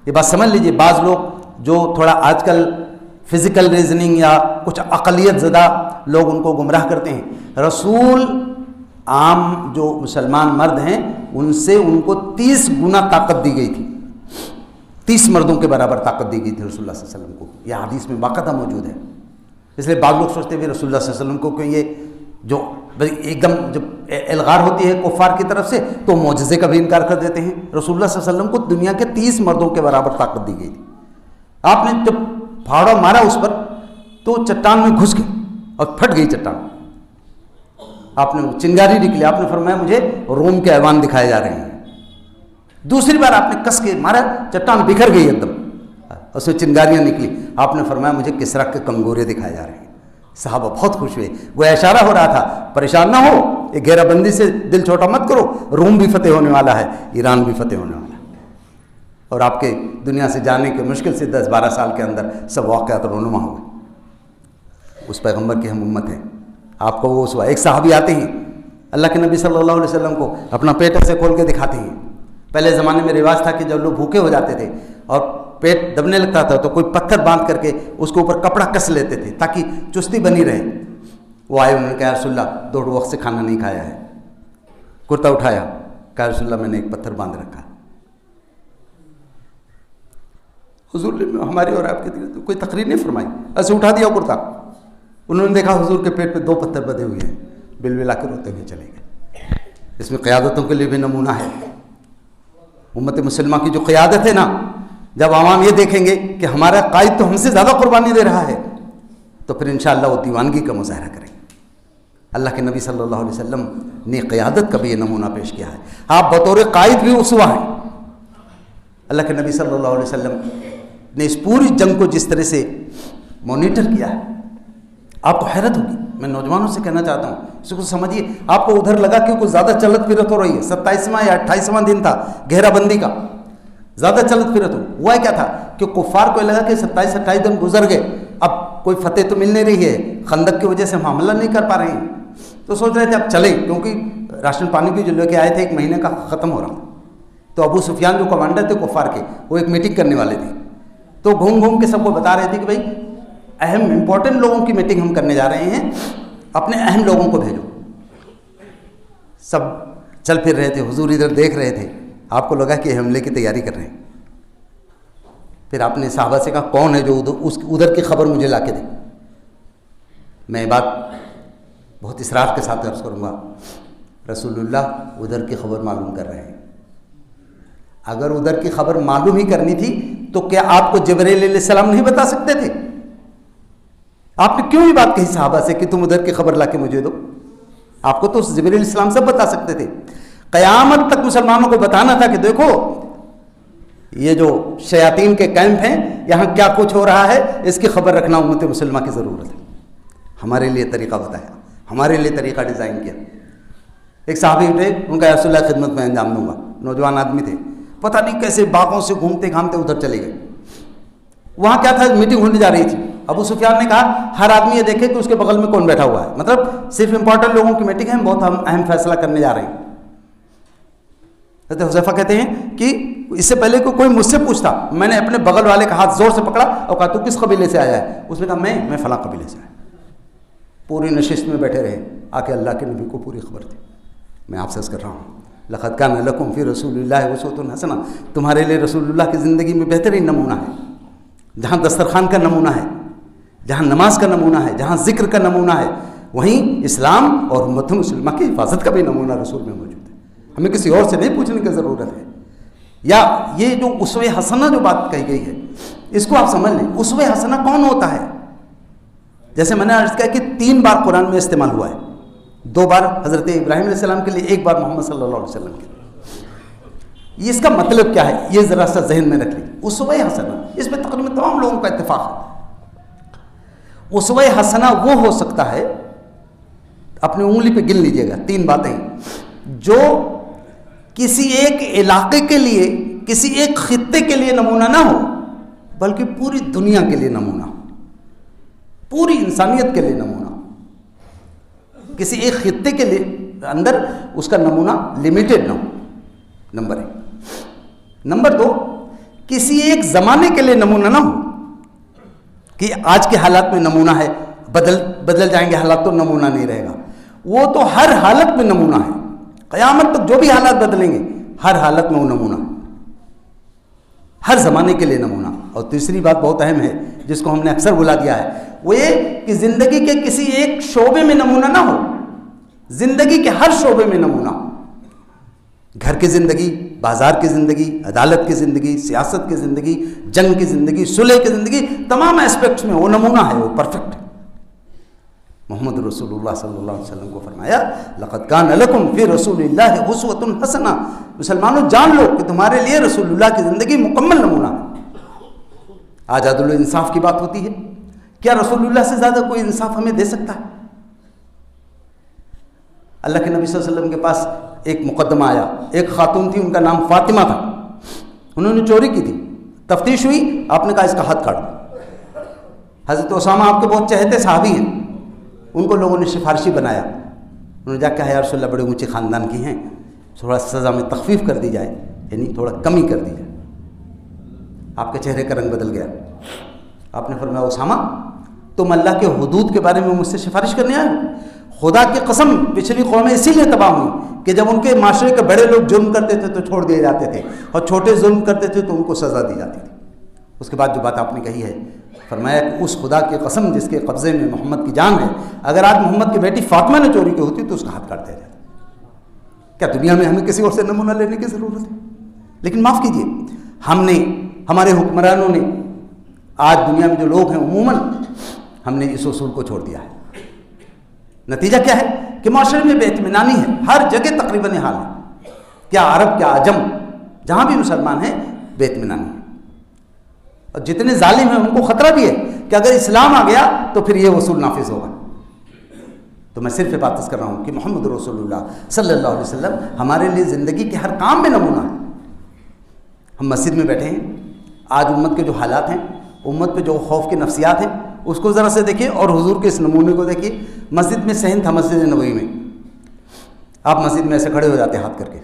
یہ بات سمجھ لیجئے، بعض لوگ جو تھوڑا آج کل فزیکل ریزننگ یا کچھ اقلیت زدہ لوگ ان کو گمراہ کرتے ہیں، رسول عام جو مسلمان مرد ہیں ان سے ان کو 30 گنا طاقت دی گئی تھی، 30 مردوں کے برابر طاقت دی گئی تھی رسول اللہ صلی اللہ علیہ وسلم کو. یہ حدیث میں باقاعدہ موجود ہے. اس لیے بعض لوگ سوچتے ہیں رسول اللہ صلی اللہ علیہ وسلم کو کہ یہ جو ایک دم جب الغار ہوتی ہے کفار کی طرف سے تو معجزے کا بھی انکار کر دیتے ہیں. رسول اللہ صلی اللہ علیہ وسلم کو دنیا کے 30 مردوں کے برابر طاقت دی گئی تھی. آپ نے جب پھاوڑا مارا اس پر تو چٹان میں گھس گئی اور پھٹ گئی چٹان. آپ نے چنگاری نکلی، آپ نے فرمایا مجھے روم کے ایوان دکھائے جا رہے ہیں. دوسری بار آپ نے کس کے مارا، چٹان بکھر گئی ایک دم، اس میں چنگاریاں نکلی. آپ نے فرمایا مجھے کسرا کے کنگورے دکھائے جا رہے ہیں. صحابہ بہت خوش ہوئے. وہ اشارہ ہو رہا تھا پریشان نہ ہو، یہ گھیرا بندی سے دل چھوٹا مت کرو، روم بھی فتح ہونے والا ہے، ایران بھی فتح ہونے والا ہے. اور آپ کے دنیا سے جانے کے مشکل سے 10-12 سال کے اندر سب واقعات رونما ہو گئے. اس پیغمبر کی ہم امت ہیں. آپ کو وہ ایک صحابی آتے ہیں، اللہ کے نبی صلی اللہ علیہ وسلم کو اپنا پیٹ ایسے کھول کے دکھاتے ہیں. پہلے زمانے میں رواج تھا کہ جب لوگ بھوکے ہو جاتے تھے اور پیٹ دبنے لگتا تھا تو کوئی پتھر باندھ کر کے اس کے اوپر کپڑا کس لیتے تھے تاکہ چستی بنی رہے. وہ آئے، انہوں نے کہا رسول اللہ 2 وقت سے کھانا نہیں کھایا ہے. کرتا اٹھایا، کہا رسول اللہ میں نے ایک پتھر باندھ رکھا. حضور نے ہماری اور آپ کے دل کوئی تقریر نہیں فرمائی، ایسے اٹھا دیا کرتا. انہوں نے دیکھا حضور کے پیٹ پہ 2 پتھر بدے ہوئے ہیں، بل بلا کے روتے ہوئے چلے گئے. اس میں قیادتوں کے لیے بھی نمونہ ہے. امت مسلمہ کی جو قیادت ہے نا، جب عوام یہ دیکھیں گے کہ ہمارا قائد تو ہم سے زیادہ قربانی دے رہا ہے تو پھر انشاءاللہ وہ دیوانگی کا مظاہرہ کریں گے. اللہ کے نبی صلی اللہ علیہ وسلم نے قیادت کا بھی یہ نمونہ پیش کیا ہے. آپ بطور قائد بھی اسوہ ہیں. اللہ کے نبی صلی اللہ علیہ وسلم نے اس پوری جنگ کو جس طرح سے مانیٹر کیا ہے، آپ کو حیرت ہوگی. میں نوجوانوں سے کہنا چاہتا ہوں اس کو سمجھیے. آپ کو ادھر لگا کہ کچھ زیادہ چلت پھرت ہو رہی ہے، 27واں یا 28واں دن تھا گھیرا بندی کا، زیادہ چلت پھرت ہوا کیا تھا کہ کفار کو لگا کہ 27-28 دن گزر گئے، اب کوئی فتح تو مل نہیں رہی ہے، خندق کی وجہ سے ہم حملہ نہیں کر پا رہے ہیں، تو سوچ رہے تھے اب چلیں، کیونکہ راشن پانی بھی جو لے کے آئے تھے 1 مہینے کا ختم ہو رہا تھا. تو ابو سفیان جو کمانڈر تھے کفار کے، وہ ایک میٹنگ کرنے والے تھے، تو گھوم گھوم کے سب کو بتا رہے تھے کہ بھائی اہم امپورٹنٹ لوگوں کی میٹنگ ہم کرنے جا رہے ہیں، اپنے اہم لوگوں کو بھیجو. سب چل پھر رہے تھے، حضور ادھر دیکھ رہے تھے، آپ کو لگا کہ حملے کی تیاری کر رہے ہیں. پھر آپ نے صحابہ سے کہا کون ہے جو ادھر کی خبر مجھے لا کے دے. میں بات بہت اصرار کے ساتھ عرض کروں گا، رسول اللہ ادھر کی خبر معلوم کر رہے ہیں. اگر ادھر کی خبر معلوم ہی کرنی تھی تو کیا آپ کو جبرائیل علیہ السلام نہیں بتا سکتے تھے؟ آپ نے کیوں یہ بات کہی صحابہ سے کہ تم ادھر کی خبر لا کے مجھے دو؟ آپ کو تو جبرائیل علیہ السلام سب بتا سکتے تھے. قیامت تک مسلمانوں کو بتانا تھا کہ دیکھو یہ جو شیاطین کے کیمپ ہیں یہاں کیا کچھ ہو رہا ہے، اس کی خبر رکھنا امت مسلمہ کی ضرورت ہے. ہمارے لیے طریقہ بتایا، ہمارے لیے طریقہ ڈیزائن کیا. ایک صحابی تھے، ان کا یا رسول اللہ خدمت میں انجام دوں گا، نوجوان آدمی تھے، پتہ نہیں کیسے باغوں سے گھومتے گھامتے ادھر چلے گئے. وہاں کیا تھا، میٹنگ ہونے جا رہی تھی. ابو سفیان نے کہا ہر آدمی یہ دیکھے کہ اس کے بغل میں کون بیٹھا ہوا ہے، مطلب صرف امپورٹنٹ لوگوں کی میٹنگ ہے، ہم بہت اہم فیصلہ کرنے جا رہے ہیں. حضرت حذیفہ کہتے ہیں کہ اس سے پہلے کوئی مجھ سے پوچھتا، میں نے اپنے بغل والے کا ہاتھ زور سے پکڑا اور کہا تو کس قبیلے سے آیا ہے؟ اس نے کہا میں فلاں قبیلے سے آیا. پوری نشست میں بیٹھے رہے، آ کے اللہ کے نبی کو پوری خبر تھی. میں آپ سے عرض کر رہا ہوں لقد کان لکم فی رسول اللہ اسوۃ حسنہ، تمہارے لیے رسول اللہ کی زندگی میں بہترین نمونہ ہے. جہاں دسترخوان کا نمونہ ہے، جہاں نماز کا نمونہ ہے، جہاں ذکر کا نمونہ ہے، وہیں اسلام اور امت مسلمہ کی حفاظت کا بھی نمونہ رسول میں موجود ہے. ہمیں کسی اور سے نہیں پوچھنے کی ضرورت ہے. یا یہ جو اسوہ حسنہ جو بات کہی گئی ہے اس کو آپ سمجھ لیں. اسوہ حسنہ کون ہوتا ہے؟ جیسے میں نے عرض کیا کہ 3 بار قرآن میں استعمال ہوا ہے، 2 بار حضرت ابراہیم علیہ السلام کے لیے، 1 بار محمد صلی اللہ علیہ وسلم کے لیے. اس کا مطلب کیا ہے یہ ذرا سا ذہن میں رکھ لیں. اسوہ حسنہ اس پہ تقریباً تمام لوگوں کا اتفاق ہے. اسوہ حسنہ وہ ہو سکتا ہے، اپنی انگلی پہ گن لیجئے گا 3 باتیں، جو کسی ایک علاقے کے لیے، کسی ایک خطے کے لیے نمونہ نہ ہو، بلکہ پوری دنیا کے لیے نمونہ ہو، پوری انسانیت کے لیے نمونہ ہو. کسی ایک خطے کے لیے اندر اس کا نمونہ لمیٹڈ نہ ہو، نمبر 1. نمبر 2، کسی ایک زمانے کے لیے نمونہ نہ ہو کہ آج کے حالات میں نمونہ ہے، بدل جائیں گے حالات تو نمونہ نہیں رہے گا. وہ تو ہر حالت میں نمونہ ہے، قیامت تک جو بھی حالات بدلیں گے ہر حالت میں وہ نمونہ، ہر زمانے کے لیے نمونہ. اور تیسری بات بہت اہم ہے جس کو ہم نے اکثر بلا دیا ہے، وہ یہ کہ زندگی کے کسی ایک شعبے میں نمونہ نہ ہو، زندگی کے ہر شعبے میں نمونہ ہو. گھر کی زندگی، بازار کی زندگی، عدالت کی زندگی، سیاست کی زندگی، جنگ کی زندگی، صلح کی زندگی، تمام اسپیکٹس میں وہ نمونہ ہے، وہ پرفیکٹ ہے. محمد رسول اللہ صلی اللہ علیہ وسلم کو فرمایا لقد کان لکم فی رسول اللہ اسوۃ حسنہ، مسلمانوں جان لو کہ تمہارے لیے رسول اللہ کی زندگی مکمل نمونہ ہے. آج عدل و انصاف کی بات ہوتی ہے، کیا رسول اللہ سے زیادہ کوئی انصاف ہمیں دے سکتا ہے؟ اللہ کے نبی صلی اللہ علیہ وسلم کے پاس ایک مقدمہ آیا، ایک خاتون تھی، ان کا نام فاطمہ تھا، انہوں نے چوری کی تھی. تفتیش ہوئی، آپ نے کہا اس کا ہاتھ کاٹو. حضرت اسامہ آپ کے بہت چہتے صحابی ہیں، ان کو لوگوں نے سفارشی بنایا. انہوں نے جا کہا یا رسول اللہ بڑے اونچے خاندان کی ہیں، تھوڑا سزا میں تخفیف کر دی جائے، یعنی تھوڑا کمی کر دی جائے. آپ کے چہرے کا رنگ بدل گیا. آپ نے فرمایا اسامہ تم اللہ کے حدود کے بارے میں مجھ سے سفارش کرنے آئے؟ خدا کی قسم پچھلی قومیں اسی لیے تباہ ہوئی کہ جب ان کے معاشرے کے بڑے لوگ جرم کرتے تھے تو چھوڑ دیے جاتے تھے، اور چھوٹے ظلم کرتے تھے تو ان کو سزا دی جاتی تھی. اس کے بعد جو بات آپ نے کہی ہے، فرمایا کہ اس خدا کی قسم جس کے قبضے میں محمد کی جان ہے، اگر آج محمد کی بیٹی فاطمہ نے چوری کی ہوتی تو اس کا ہاتھ کاٹ دیا جاتا. کیا دنیا میں ہمیں کسی اور سے نمونہ لینے کی ضرورت ہے؟ لیکن معاف کیجیے، ہم نے، ہمارے حکمرانوں نے، آج دنیا میں جو لوگ ہیں عموماً، ہم نے اس اصول کو چھوڑ دیا ہے. نتیجہ کیا ہے کہ معاشرے میں بے اطمینانی ہے، ہر جگہ تقریباً حال ہے. کیا عرب، کیا عجم، جہاں بھی مسلمان ہیں بے اطمینانی ہے. اور جتنے ظالم ہیں ان کو خطرہ بھی ہے کہ اگر اسلام آ گیا تو پھر یہ اصول نافذ ہوگا. تو میں صرف بات کر رہا ہوں کہ محمد رسول اللہ صلی اللہ علیہ وسلم ہمارے لیے زندگی کے ہر کام میں نمونہ ہے. ہم مسجد میں بیٹھے ہیں, آج امت کے جو حالات ہیں, امت پہ جو خوف کی نفسیات ہیں, اس کو ذرا سے دیکھیے اور حضور کے اس نمونے کو دیکھیے. مسجد میں صحن تھا, مسجد نبوی میں. آپ مسجد میں ایسے کھڑے ہو جاتے ہاتھ کر کے,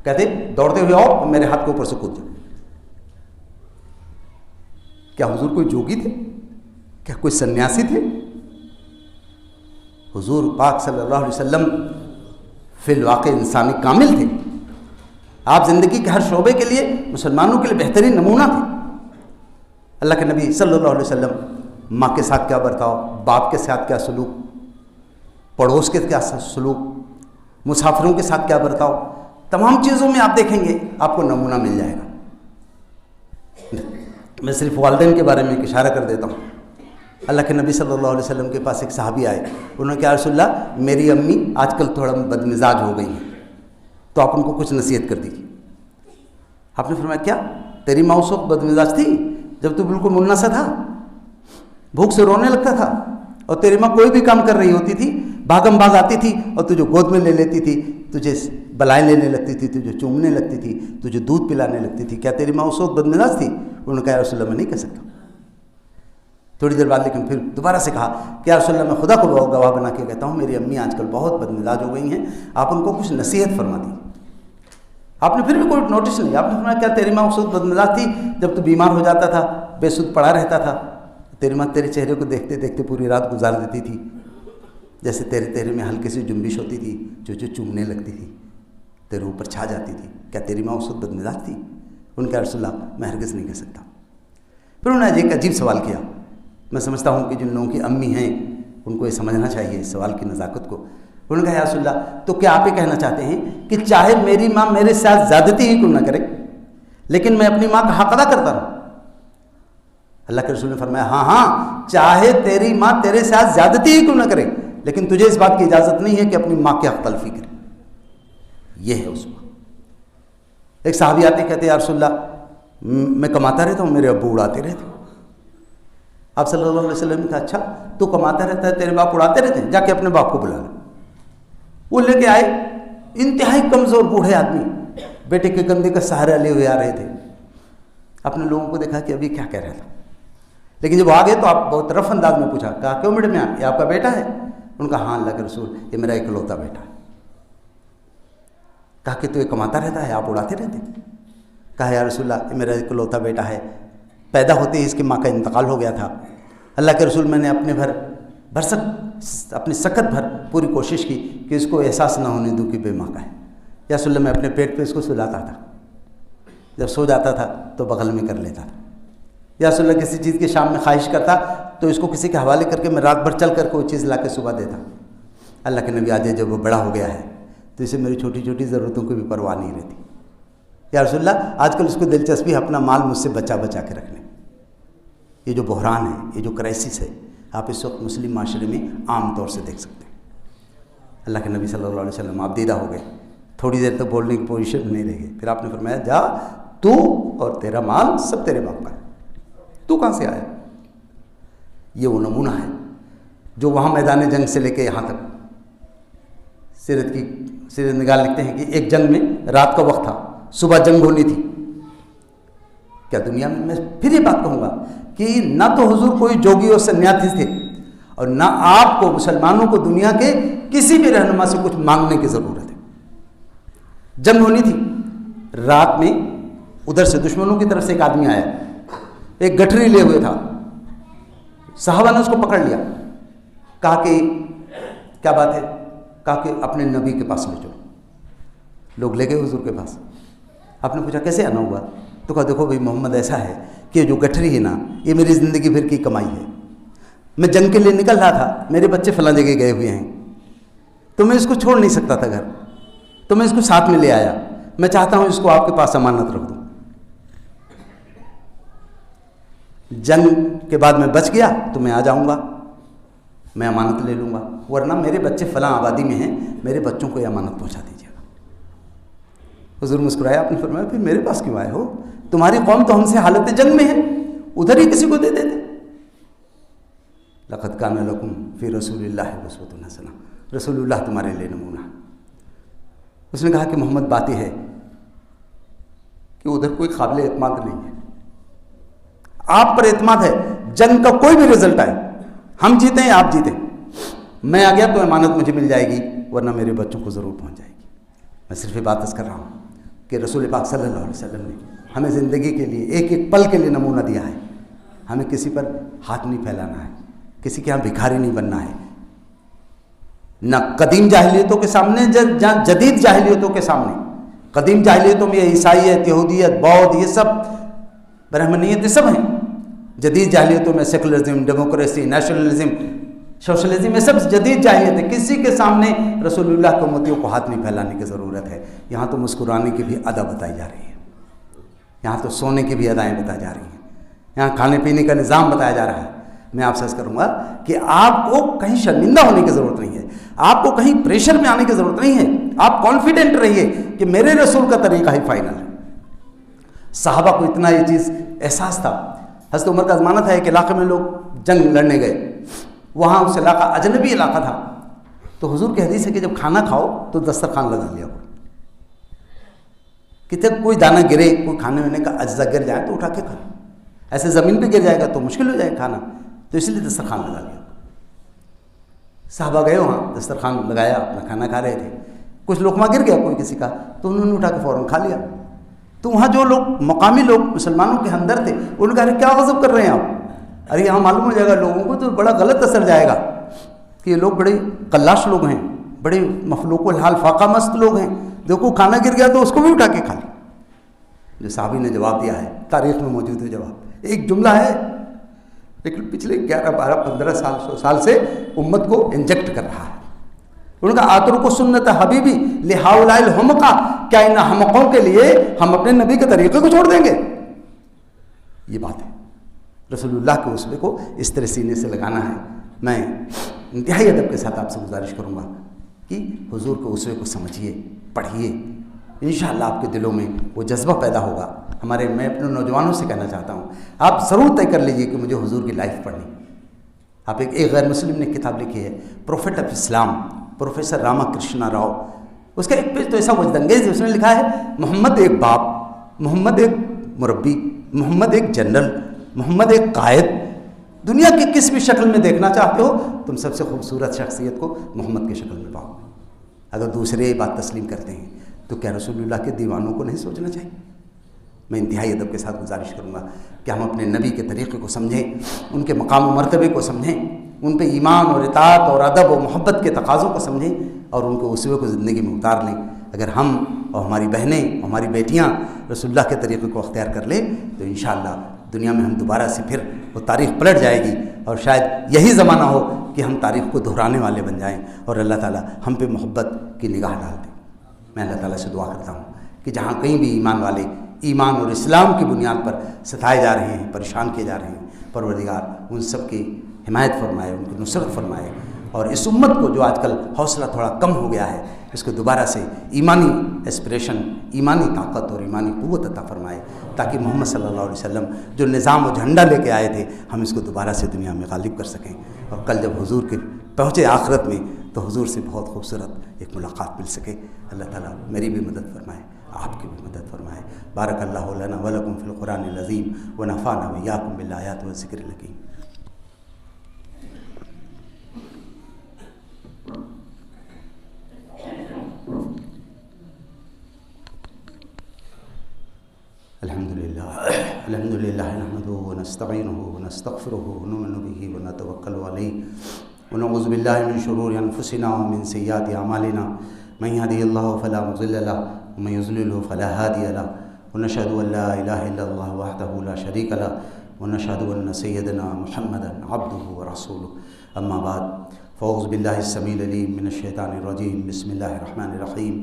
کہتے دوڑتے ہوئے آؤ اور میرے ہاتھ کے اوپر سے کود جاؤ. کیا حضور کوئی جوگی تھے؟ کیا کوئی سنیاسی تھے؟ حضور پاک صلی اللہ علیہ وسلم فی الواقع انسانی کامل تھے. آپ زندگی کے ہر شعبے کے لیے مسلمانوں کے لیے بہترین نمونہ تھے. اللہ کے نبی صلی اللہ علیہ وسلم ماں کے ساتھ کیا برتاؤ, باپ کے ساتھ کیا سلوک, پڑوس کے کیا سلوک, مسافروں کے ساتھ کیا برتاؤ, تمام چیزوں میں آپ دیکھیں گے آپ کو نمونہ مل جائے گا. میں صرف والدین کے بارے میں ایک اشارہ کر دیتا ہوں. اللہ کے نبی صلی اللہ علیہ وسلم کے پاس ایک صحابی آئے, انہوں نے کہا رسول اللہ میری امی آج کل تھوڑا بد مزاج ہو گئی ہیں, تو آپ ان کو کچھ نصیحت کر دیجیے. آپ نے فرمایا کیا تیری ماں اس وقت بد مزاج تھی جب تو بالکل منا سا تھا, بھوک سے رونے لگتا تھا, اور تیری ماں کوئی بھی کام کر رہی ہوتی تھی بھاگم بھاگ آتی تھی اور تجھے گود میں لے لیتی تھی, تجھے بلائیں لینے لگتی تھی, تجھے چومنے لگتی تھی, تجھے دودھ پلانے لگتی تھی. کیا تیری ماں اس وقت بد مزاج تھی؟ انہوں نے کہا رسول اللہ میں نہیں کہہ سکتا. تھوڑی دیر بعد لیکن پھر دوبارہ سے کہا کہ رسول اللہ میں خدا کو گواہ بنا کے کہتا ہوں میری امی آج کل بہت بد مزاج ہو گئی ہیں, آپ ان کو کچھ نصیحت فرما دی. آپ نے پھر بھی کوئی نوٹس نہیں. آپ نے فرمایا کیا تیری ماں اس وقت بد مزاج تھی جب تو بیمار ہو جاتا تھا, بے سود پڑا رہتا تھا, تیری ماں تیرے چہرے کو دیکھتے دیکھتے پوری رات گزار دیتی تھی, جیسے تیرے چہرے میں ہلکی سی جنبش ہوتی تھی, جو چومنے لگتی تھی, تیرے اوپر چھا جاتی تھی. کیا تیری ماں اس وقت بد مزاج تھی؟ ان کا رسول اللہ میں ہرگز نہیں کہہ سکتا. پھر انہوں نے ایک عجیب سوال کیا. میں سمجھتا ہوں کہ جن لوگوں کی امی ہیں ان کو یہ سمجھنا چاہیے اس سوال کی نزاکت کو. انہوں نے کہا یا رسول اللہ تو کیا آپ یہ کہنا چاہتے ہیں کہ چاہے میری ماں میرے ساتھ زیادتی ہی کیوں نہ کرے لیکن میں اپنی ماں کا حق ادا کرتا رہوں؟ اللہ کے رسول نے فرمایا ہاں چاہے تیری ماں تیرے ساتھ زیادتی ہی کیوں نہ کرے لیکن تجھے اس بات کی اجازت نہیں ہے کہ اپنی ماں کے حق تلفی کرے. یہ ہے اس وقت. ایک صحابی آتے کہتے یا رسول اللہ میں کماتا رہتا ہوں, میرے ابو اڑاتے رہتے. آپ صلی اللہ علیہ وسلم نے کہا اچھا تو کماتا رہتا ہے, تیرے باپ اڑاتے رہتے ہیں, جا کے اپنے باپ کو بلا لے. وہ لے کے آئے, انتہائی کمزور بوڑھے آدمی, بیٹے کے کندھے کا سہارا لیے ہوئے آ رہے تھے. اپنے لوگوں کو دیکھا کہ ابھی کیا کہہ رہا تھا, لیکن جب وہ آ گئے تو آپ بہت رف انداز میں پوچھا, کہا کیوں میڈم میاں یہ آپ کا بیٹا ہے؟ ان کا ہاں اللہ کے رسول یہ میرا اکلوتا بیٹا ہے. کہا کہ تو یہ کماتا رہتا ہے آپ اڑاتے رہتے؟ کہا یا رسول اللہ یہ میرا اکلوتا بیٹا ہے, پیدا ہوتے ہی اس کی ماں کا انتقال ہو گیا تھا. اللہ کے رسول میں نے اپنی سکت بھر پوری کوشش کی کہ اس کو احساس نہ ہونے دوں کہ بے ماں کا ہے. یا رسول اللہ میں اپنے پیٹ پہ اس کو سلاتا تھا, جب سو جاتا تھا تو بغل میں کر لیتا تھا. یا رسول اللہ کسی چیز کی شام میں خواہش کرتا تو اس کو کسی کے حوالے کر کے میں رات بھر چل کر کے وہ چیز لا کے صبح دیتا. اللہ کے نبی آج جب وہ بڑا ہو گیا ہے تو اسے میری چھوٹی چھوٹی ضرورتوں کی بھی پرواہ نہیں رہتی. یا رسول اللہ آج کل اس کو دلچسپی ہے اپنا مال مجھ سے بچا کے رکھنے. یہ جو بحران ہے, یہ جو کرائسس ہے, آپ اس وقت مسلم معاشرے میں عام طور سے دیکھ سکتے ہیں. اللہ کے نبی صلی اللہ علیہ وسلم آپ دیدہ ہو گئے, تھوڑی دیر تک بولنے کی پوزیشن میں نہیں رہ گئے. پھر آپ نے فرمایا جا تو اور تیرا مال سب تیرے باپ کا ہے, تو کہاں سے آیا؟ یہ وہ نمونہ ہے جو وہاں میدان جنگ سے لے کے یہاں تک سیرت نگار لکھتے ہیں کہ ایک جنگ میں رات کا وقت تھا, صبح جنگ ہونی تھی. کیا دنیا میں پھر یہ بات کہوں گا کہ نہ تو حضور کوئی جوگی اور سنیاسی تھے اور نہ آپ کو مسلمانوں کو دنیا کے کسی بھی رہنما سے کچھ مانگنے کی ضرورت ہے. جنگ ہونی تھی, رات میں ادھر سے دشمنوں کی طرف سے ایک آدمی آیا, ایک گٹھری لیے ہوئے تھا. صحابہ نے اس کو پکڑ لیا, کہا کہ کیا بات ہے؟ کہا کہ اپنے نبی کے پاس لے چلو. لوگ لے گئے حضور کے پاس. آپ نے پوچھا کیسے آنا ہوا؟ تو کہا دیکھو بھائی محمد ایسا ہے کہ جو گٹھری ہے نا یہ میری زندگی بھر کی کمائی ہے. میں جنگ کے لیے نکل رہا تھا, میرے بچے فلاں جگہ گئے ہوئے ہیں, تو میں اس کو چھوڑ نہیں سکتا تھا گھر, تو میں اس کو ساتھ میں لے آیا. میں چاہتا ہوں اس کو آپ کے پاس امانت رکھ دوں. جنگ کے بعد میں بچ گیا تو میں آ جاؤں گا, میں امانت لے لوں گا, ورنہ میرے بچے فلاں آبادی میں ہیں, میرے بچوں کو یہ امانت پہنچا دیجیے گا. حضور مسکرایا، آپ نے فرمایا پھر میرے پاس کیوں آئے ہو؟ تمہاری قوم تو ہم سے حالت جنگ میں ہے، ادھر ہی کسی کو دے دیتے۔ لقد کان لکم فی رسول اللہ اسوۃ حسنہ، رسول اللہ تمہارے لیے نمونہ۔ اس نے کہا کہ محمد بات یہ ہے کہ ادھر کوئی قابل اعتماد نہیں ہے، آپ پر اعتماد ہے، جنگ کا کوئی بھی رزلٹ آئے، ہم جیتیں یا آپ جیتیں، میں آ گیا تو امانت مجھے مل جائے گی، ورنہ میرے بچوں کو ضرور پہنچ جائے گی۔ میں صرف یہ بات کر رہا ہوں کہ رسول پاک صلی اللہ علیہ وسلم نے ہمیں زندگی کے لیے ایک ایک پل کے لیے نمونہ دیا ہے۔ ہمیں کسی پر ہاتھ نہیں پھیلانا ہے، کسی کے یہاں بھکاری نہیں بننا ہے، نہ قدیم جاہلیتوں کے سامنے جدید جاہلیتوں کے سامنے۔ قدیم جاہلیتوں میں یہ عیسائیت، یہودیت، بودھ، یہ سب برہمنیت، یہ سب ہیں۔ جدید جاہلیتوں میں سیکولرزم، ڈیموکریسی، نیشنلزم، سوشلزم، یہ سب جدید جاہلیت ہے۔ کسی کے سامنے رسول اللہ کے امتیوں کو ہاتھ نہیں پھیلانے کی ضرورت ہے۔ یہاں تو مسکرانے کی بھی ادا بتائی جا رہی ہے، یہاں تو سونے کی بھی ادائیں بتائی جا رہی ہیں، یہاں کھانے پینے کا نظام بتایا جا رہا ہے۔ میں آپ سے عرض کروں گا کہ آپ کو کہیں شرمندہ ہونے کی ضرورت نہیں ہے، آپ کو کہیں پریشر میں آنے کی ضرورت نہیں ہے۔ آپ کانفیڈنٹ رہیے کہ میرے رسول کا طریقہ ہی فائنل ہے۔ صحابہ کو اتنا یہ چیز احساس تھا۔ حضرت عمر کا زمانہ تھا، ایک علاقے میں لوگ جنگ لڑنے گئے، وہاں اس علاقہ اجنبی علاقہ تھا، تو حضور کی حدیث ہے کہ جب کھانا کھاؤ تو دسترخوان لگا لیا کرو، کہ جب کوئی دانہ گرے، کوئی کھانے وانے کا اجزا گر جائے تو اٹھا کے کھانا، ایسے زمین پہ گر جائے گا تو مشکل ہو جائے کھانا، تو اس لیے دسترخوان لگا لیا۔ صحابہ گئے وہاں، دسترخوان لگایا، اپنا کھانا کھا رہے تھے، کچھ لقمہ گر گیا کوئی کسی کا تو انہوں نے اٹھا کے فوراً کھا لیا۔ تو وہاں جو لوگ مقامی لوگ مسلمانوں کے ہمدرد تھے، انہوں نے کہا کیا غضب کر رہے ہیں آپ؟ ارے یہاں معلوم ہو جائے گا لوگوں کو، تو بڑا غلط اثر جائے گا کہ یہ لوگ بڑے قلاش لوگ ہیں، بڑے مخلوق الحال فاقہ مست لوگ ہیں، دیکھو کھانا گر گیا تو اس کو بھی اٹھا کے کھا لیا۔ جو صحابی نے جواب دیا ہے، تاریخ میں موجود ہے جواب، ایک جملہ ہے لیکن پچھلے 11 12 15 سال 100 سال سے امت کو انجیکٹ کر رہا ہے۔ انہوں نے کہا آترک سنت حبیبی لہؤلاء الحمقى، کیا ان حمقوں کے لیے ہم اپنے نبی کے طریقے کو چھوڑ دیں گے؟ یہ بات ہے، رسول اللہ کے اسوے کو اس طرح سینے سے لگانا ہے۔ میں انتہائی ادب کے ساتھ آپ سے گزارش کروں گا کہ حضور کے اسوے کو سمجھیے، پڑھیے، انشاءاللہ آپ کے دلوں میں وہ جذبہ پیدا ہوگا۔ میں اپنے نوجوانوں سے کہنا چاہتا ہوں، آپ ضرور طے کر لیجئے کہ مجھے حضور کی لائف پڑھنی۔ آپ ایک غیر مسلم نے کتاب لکھی ہے، prophet of Islam, professor Rama Krishna Rao, اس کا ایک پیج تو ایسا وجد انگیز ہے، اس نے لکھا ہے محمد ایک باپ، محمد ایک مربی، محمد ایک جنرل، محمد ایک قائد۔ دنیا کی کس بھی شکل میں دیکھنا چاہتے ہو، تم سب سے خوبصورت شخصیت کو محمد کی شکل میں پاؤ۔ اگر دوسرے یہ بات تسلیم کرتے ہیں تو کیا رسول اللہ کے دیوانوں کو نہیں سوچنا چاہیے؟ میں انتہائی ادب کے ساتھ گزارش کروں گا کہ ہم اپنے نبی کے طریقے کو سمجھیں، ان کے مقام و مرتبے کو سمجھیں، ان پہ ایمان اور اطاعت اور ادب و محبت کے تقاضوں کو سمجھیں اور ان کے اسوے کو زندگی میں اتار لیں۔ اگر ہم اور ہماری بہنیں اور ہماری بیٹیاں رسول اللہ کے طریقے کو اختیار کر لیں تو انشاءاللہ دنیا میں ہم دوبارہ سے پھر وہ تاریخ پلٹ جائے گی، اور شاید یہی زمانہ ہو کہ ہم تاریخ کو دہرانے والے بن جائیں اور اللہ تعالیٰ ہم پہ محبت کی نگاہ ڈال دیں۔ میں اللہ تعالیٰ سے دعا کرتا ہوں کہ جہاں کہیں بھی ایمان والے ایمان اور اسلام کی بنیاد پر ستائے جا رہے ہیں، پریشان کیے جا رہے ہیں، پروردگار ان سب کی حمایت فرمائے، ان کی نصرت فرمائے، اور اس امت کو جو آج کل حوصلہ تھوڑا کم ہو گیا ہے، اس کو دوبارہ سے ایمانی ایسپریشن، ایمانی طاقت اور ایمانی قوت عطا فرمائے، تاکہ محمد صلی اللہ علیہ وسلم جو نظام و جھنڈا لے کے آئے تھے ہم اس کو دوبارہ سے دنیا میں غالب کر سکیں، اور کل جب حضور کے پہنچے آخرت میں تو حضور سے بہت خوبصورت ایک ملاقات مل سکے۔ اللہ تعالیٰ میری بھی مدد فرمائے، آپ کی بھی مدد فرمائے۔ بارک اللہ لنا ولکم فی القرآن العظیم ونفعنا وإیاکم بالآیات والذکر الحکیم۔ الحمد للہ نحمده ونستعینه ونستغفره ونؤمن به ونتوکل علیہ ونعوذ باللہ من شرور انفسنا ومن سیئات اعمالنا من يهده الله فلا مضل له ومن يضلل فلا هادي له ونشهد ان لا اله الا الله وحده لا شريك له ونشهد ان سيدنا محمدا عبده ورسوله اما بعد فاعوذ باللہ السمیع العلیم من الشیطان الرجیم بسم اللہ الرحمن الرحیم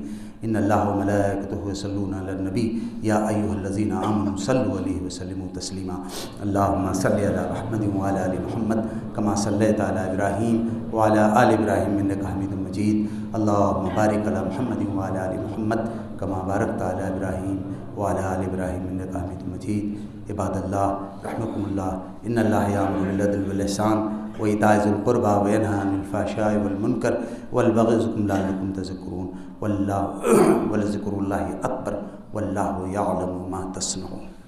ان اللہ و ملائکتہ یصلون علی النبی یا ایھا الذین آمنوا صلوا علیہ وسلموا تسلیما اللہم صلی علی محمد وعلی آل محمد کما صلیت علی ابراہیم وعلی آل ابراہیم انک حمید مجید اللہم بارک علی محمد وعلی آل محمد کما بارکت علی ابراہیم وعلی آل ابراہیم انک حمید مجید عباد اللہ رحمکم اللہ ان اللہ یامر بالعدل والاحسان وإيتاء ذي القربى وينهى عن الفحشاء والمنكر والبغي يعظكم لعلكم تذكرون ولذكر الله أكبر والله يعلم ما تصنعون.